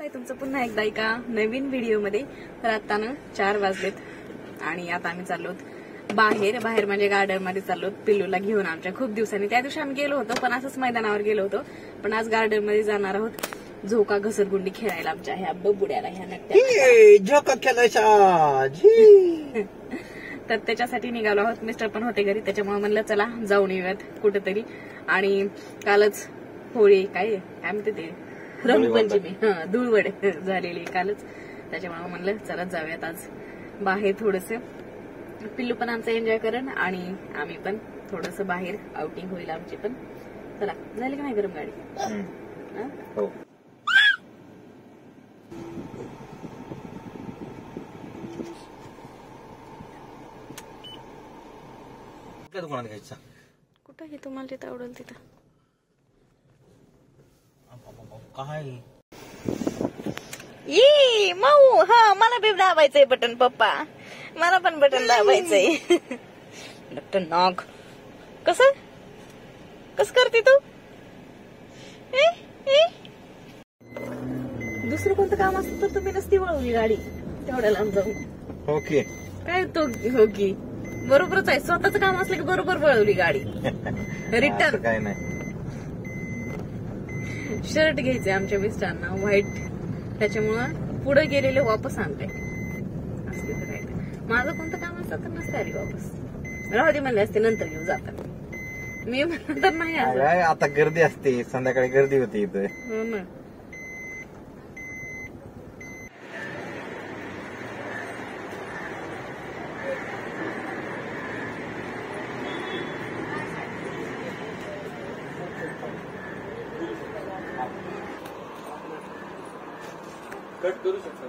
आहे तुमचं पुन्हा एकदा एका नवीन व्हिडिओ मध्ये। तर आता ना 4 वाजलेत आणि आता आम्ही चाललोत बाहेर म्हणजे गार्डन मध्ये चाललोत पिल्लूला घेऊन। आमच्या खूप दिवसांनी त्या दिवशी आम्ही गेलो होतो पण असंच मैदानावर गेलो होतो, पण आज गार्डन मध्ये जाणार आहोत झोका घसरगुंडी खेळायला आमच्या ह्या बबुड्याला ह्या नट्या झोका खेळायचा। तर त्याच्यासाठी निघालो आहोत। मिस्टर पण होते घरी, त्याच्यामुळे म्हणलं चला जाऊन येऊयात कुठेतरी। आणि कालच होळी काय म्हणते ते रंगपंचमी धुळवड झालेली कालच, त्याच्यामुळे म्हणलं चला जाऊयात आज बाहेर थोडस। पिल्लू पण आमचं एन्जॉय करेन आणि आम्ही पण थोडस बाहेर आउटिंग होईल आमची पण। चला झाली का नाही गरम गाडी? हो दुकानात घ्यायचा कुठं हे तुम्हाला जिथं आवडेल तिथं काय ये माऊ। हा मला बी दाबायचंय बटन पप्पा, मला पण बटन दाबायचंय। बटन नॉक कसं करते तू? दुसरं कोणतं काम असतं तर तुम्ही नसती वळवली गाडी तेवढ्या लांब जाऊन। ओके काय तो हो की बरोबरच आहे, स्वतःच काम असलं की बरोबर वळवली गाडी। रिटर्न काय नाही। शर्ट घ्यायचे आमच्या मिस्टरांना व्हाईट, त्याच्यामुळं पुढे गेलेले वापस आणले असले तर काय। माझं कोणतं काम असतं तर नसते आली वापस, राहू दे म्हणले असते नंतर घेऊ जाताना। मी म्हणलं तर नाही आलं। आता गर्दी असते, संध्याकाळी गर्दी होती इथे। हो ना। कट करू शकता?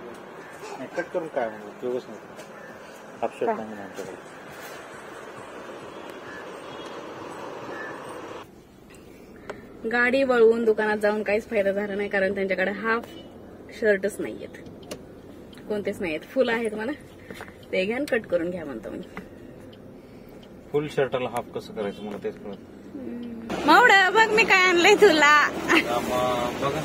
कट करून काय म्हणतो उपयोगच नाही, ऑप्शन नाही आमच्याकडे। गाडी वळवून दुकानात जाऊन काहीच फायदा झाला नाही, कारण त्यांच्याकडे हाफ शर्टच नाहीयेत, कोणतेच नाहीयेत। फुल आहेत म्हणा, ते घ्या कट करून घ्या म्हणतो मी। फुल शर्टला हाफ कसं करायचं मला तेच कळत। मावड बघ मी काय आणलंय तुला। बघा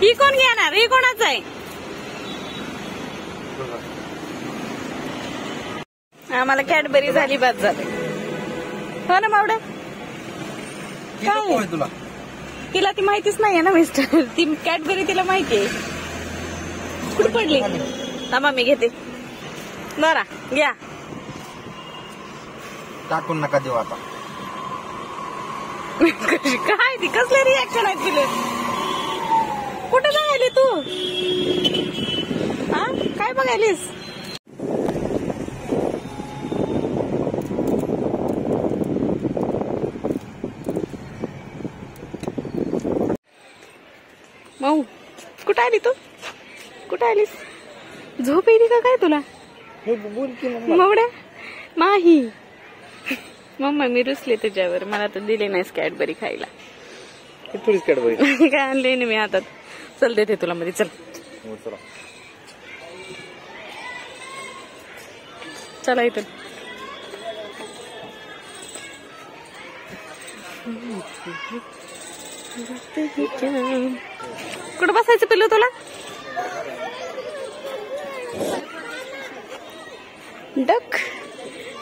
ही कोण घेणार? ही कोणाच आहे? आम्हाला कॅडबरी झाली बाद झाली। हो ना मावड? काय तुला तिला ती माहितीच नाहीये ना मिस्टर, ती कॅडबरी तिला माहितीये। कुठे पडली? थांबा मी घेते। बरा घ्या, टाकून नका देऊ आता। काय ती कसले रिॲक्शन आहेत तिला? कुठे बघायली तू? हा काय बघायलीस? माऊ कुठे आली तू? कुठे आलीस? झोप येईल का काय तुला? मावड्या माही मम्मा मी रुसले तुझ्यावर, मला तर दिले नाहीस कॅडबरी खायला। थोडीच कॅडबरी काय आणले ना मी हातात। चल देते तुला मध्ये, चल चला इथून। कुठं बसायचं पिल्लू तुला?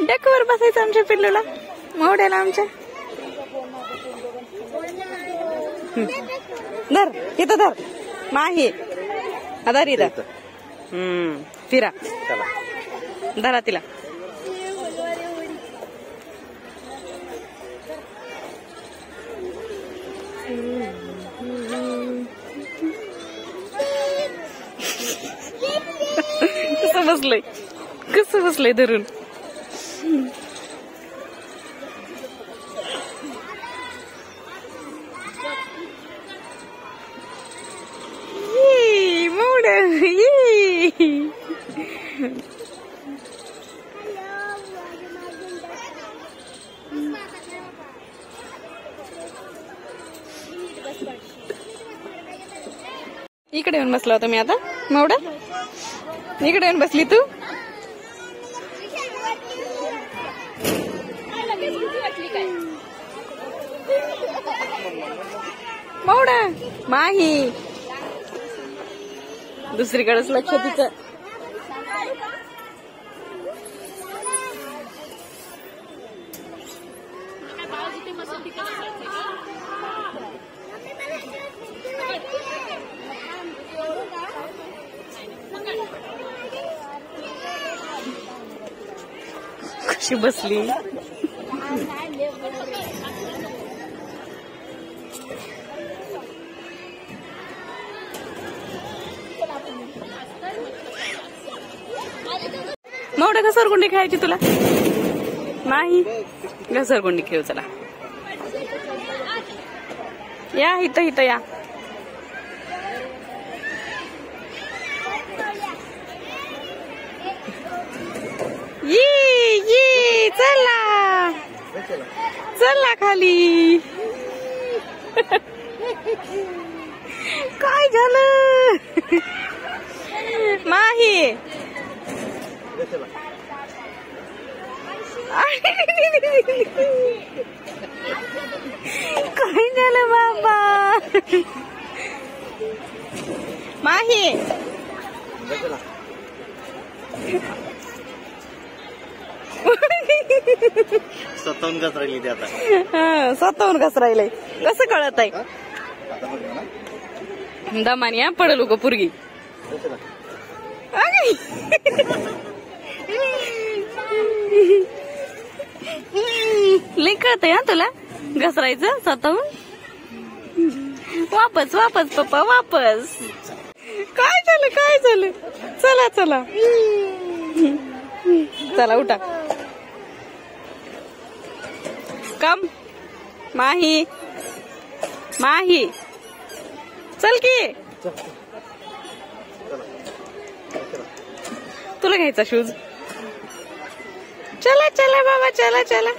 डक वर बसायचं आमच्या पिल्लूला, मावड्याला आमच्या। धर इथं धर माही, धर इथं। फिरा धरा तिला। कसं बसलंय धरून? मोड इकडे येऊन बसला होता मी आता। मावडा इकडे येऊन बसली तू? माही दुसरीकडेच लक्ष तिचं. कशी बसली. मोठं घसरगुंडी खेळायची तुला नाही. घसरगुंडी खेळू चला. या इथं इथं या. ये चला चला खाली. काय झालं माही. काय झालं बाबा माही. स्वतःहून कस राहिली ते आता. स्वतःहून कसं राहिलंय कसं कळत आहे. दमानी हा पडल उग पुरगी. लई कळतंय हा तुला घसरायचं स्वतःहून. वापस वापस पप्पा वापस. काय झालं काय झालं. चला चला चला उठा. कम माही माही चल की. तुला घ्यायचा शूज. चला चला बाबा चला चला.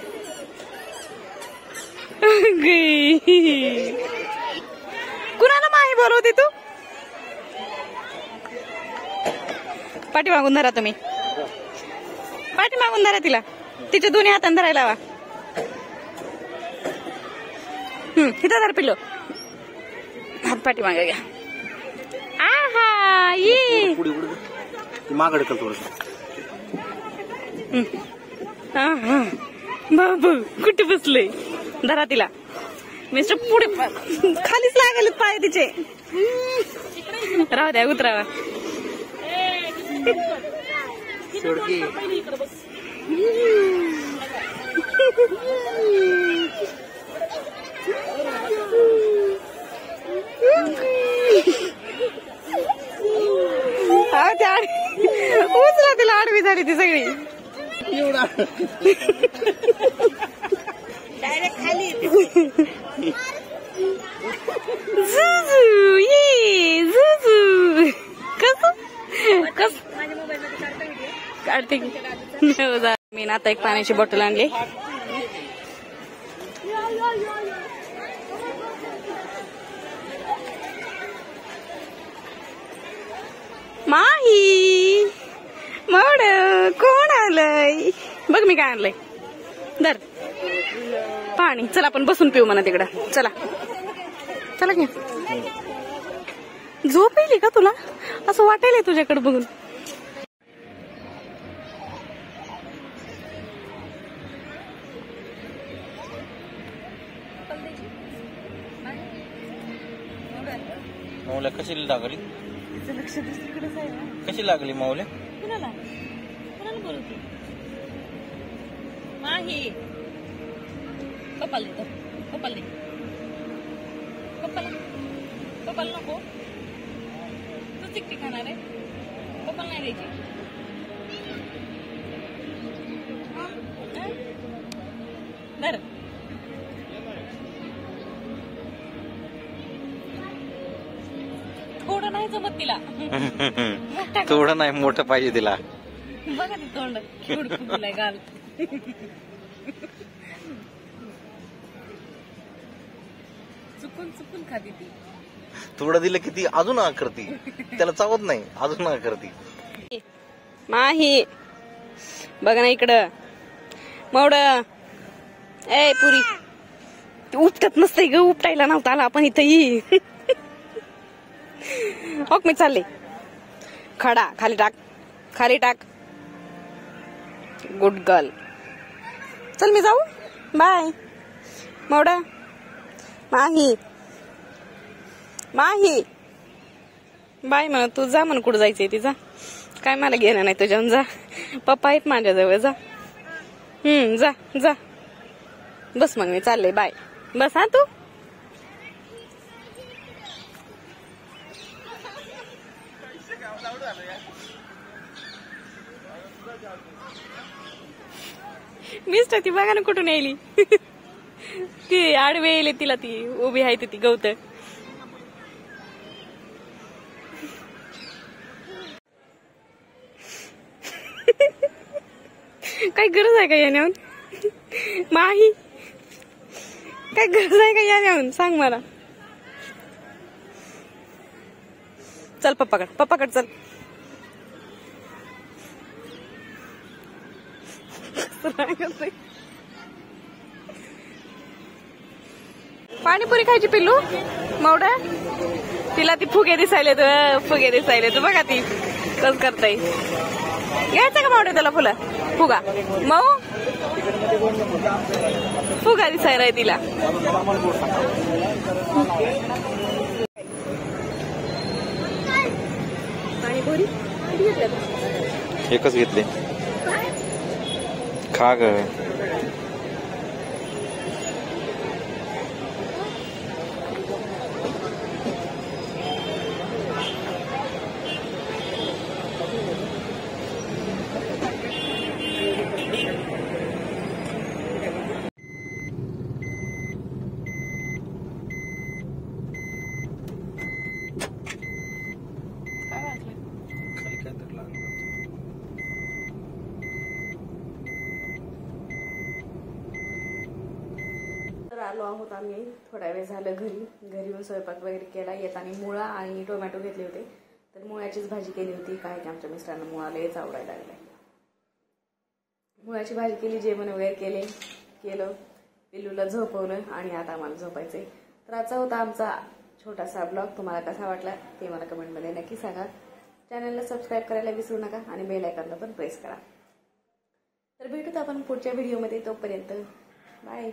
कुणाला माही बोलवते तू. पाठी मागून धरा तुम्ही. पाठी मागून धरा तिला. तिच्या दोन्ही हाताने धरायला हवा. इथं धर पिल्लो. हात पाठी मागे घ्या. आहा ये मागड कर थोडं. बाबू कुठे बसले. धरा तिला. मिस्टर पुढे खालीच लागले पाय तिचे. राहू द्या उतरावा. उचला तिला. आडवी झाली ती सगळी. डायरेक्ट खाली. झुझू ये झुझू. कस काढते की. मी ना आता एक पाण्याची बॉटल आणली. माही मोड कोण आलंय बघ. मी काय आणलंय धर पाणी. चला आपण बसून पिऊ म्हणा तिकडं. चला चला घे. झोप येईल का तुला असं वाटायलंय तुझ्याकडे बघून. माऊल्या कशी लागली. लक्ष दुसरीकडेच आहे. कशी लागली माऊल्या. कुणाला कुणाला बोलते माही. कपाल दे कपाल दे. कपाल कपाल नको. तू चिकटी खाणार आहे. कपाल नाही द्यायची. धर. थोडं नाही जमत तिला. थोडं नाही मोठं पाहिजे तिला. बघा ते तोंड केवढं फुगलंय गाल. चुकून चुकून खाती ती. थोडं दिलं की ती अजून करती. त्याला चावत नाही अजून करती. माही बघ ना इकडं. मवड ए पुरी उपटत नसते ग. उपटायला नव्हता आला आपण इथं. ओक मी चालले. खडा खाली टाक, खाली टाक. Good girl. चल मी जाऊ. बाय मोडा. माही माही बाय म्हणा. तू जा म्हण. कुठं जायचंय तिचा काय मला घेणं नाही तुझ्याहून. जा पप्पा आहेत माझ्याजवळ. जा. जा जा. बस मग मी चालले. बाय. बस हा तू. मिस्टर ती बघा ना कुठून यायली. ती आडवे येईल तिला. ती उभी आहे ती गवत. काय गरज आहे का याण्याहून. माही काय गरज आहे का याण्याहून सांग मला. चल पप्पाकड. पप्पाकड चल. पाणीपुरी खायची पिल्लू. मावडा तिला ती फुगे दिसायले. फुगे दिसायले. तू बघा ती कस करताय. घ्यायचं का मावडे त्याला फुलं. फुगा मऊ फुगा दिसायला आहे तिला. पाणीपुरी एकच घेतली. खा ग. आलो आहोत आम्ही थोडा वेळ झालं घरी. येऊन स्वयंपाक वगैरे केला. येताना मुळा आणि टोमॅटो घेतले होते. तर मुळ्याचीच भाजी केली होती. काय की आमच्या मिस्टरांना मुळा लयच आवडायला लागलाय. मुळ्याची भाजी केली. जेवण वगैरे केलं. पिल्लूला झोपवलं आणि आता आम्हाला झोपायचंय. तर आजचा होता आमचा छोटासा ब्लॉग. तुम्हाला कसा वाटला ते मला कमेंटमध्ये नक्की सांगा. चॅनलला सबस्क्राईब करायला विसरू नका आणि बेल आयकॉनला पण प्रेस करा. तर भेटूत आपण पुढच्या व्हिडिओमध्ये. तोपर्यंत बाय.